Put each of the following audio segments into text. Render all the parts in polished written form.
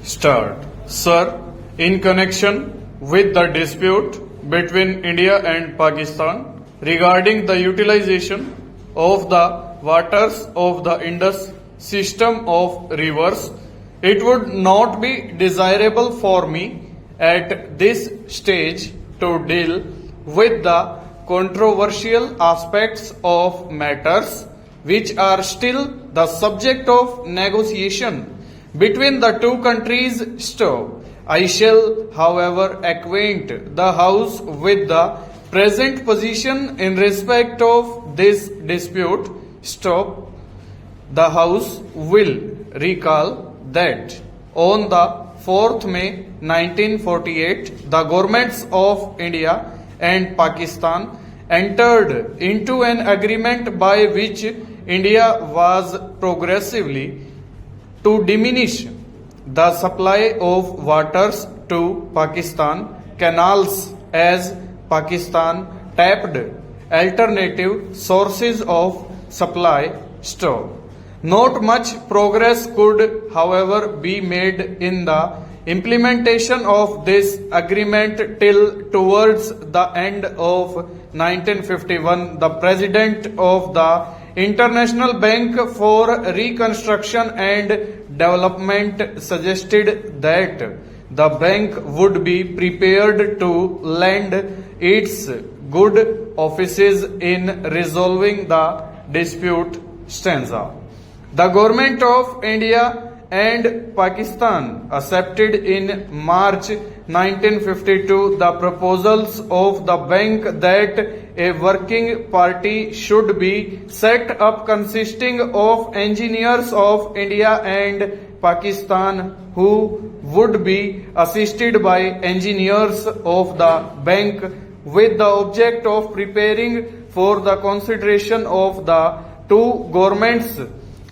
Start. Sir, in connection with the dispute between India and Pakistan regarding the utilization of the waters of the Indus system of rivers, it would not be desirable for me at this stage to deal with the controversial aspects of matters which are still the subject of negotiation between the two countries still. I shall, however, acquaint the House with the present position in respect of this dispute. Stop. The House will recall that on the 4th May 1948, the governments of India and Pakistan entered into an agreement by which India was progressively to diminish the supply of waters to Pakistan canals as Pakistan tapped alternative sources of supply store. Not much progress could, however, be made in the implementation of this agreement till towards the end of 1951. The President of the International Bank for Reconstruction and Development suggested that the bank would be prepared to lend its good offices in resolving the dispute. Stanza. The government of India and Pakistan accepted in March 1952 the proposals of the bank that a working party should be set up consisting of engineers of India and Pakistan who would be assisted by engineers of the bank with the object of preparing for the consideration of the two governments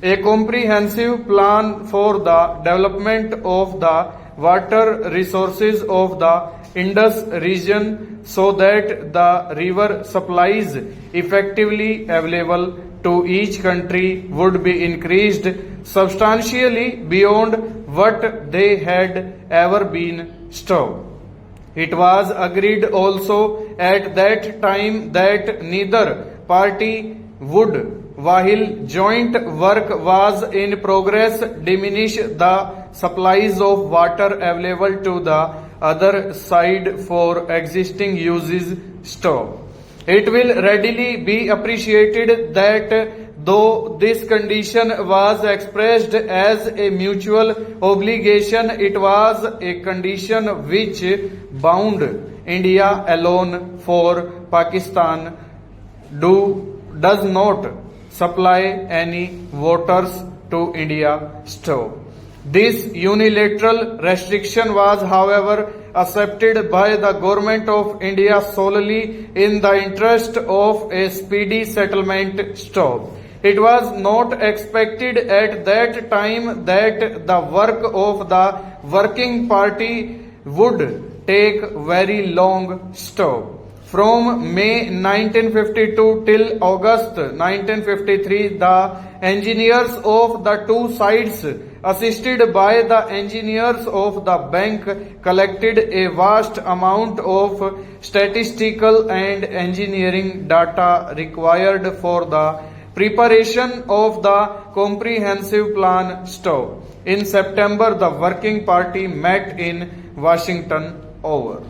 a comprehensive plan for the development of the water resources of the Indus region so that the river supplies effectively available to each country would be increased substantially beyond what they had ever been stored. It was agreed also at that time that neither party would, while joint work was in progress, diminish the supplies of water available to the other side for existing uses store. It will readily be appreciated that though this condition was expressed as a mutual obligation, it was a condition which bound India alone, for Pakistan does not supply any waters to India store. This unilateral restriction was, however, accepted by the government of India solely in the interest of a speedy settlement stop. It was not expected at that time that the work of the working party would take very long stop. From May 1952 till August 1953, the engineers of the two sides, assisted by the engineers of the bank, collected a vast amount of statistical and engineering data required for the preparation of the comprehensive plan stop. In September, the working party met in Washington. Over.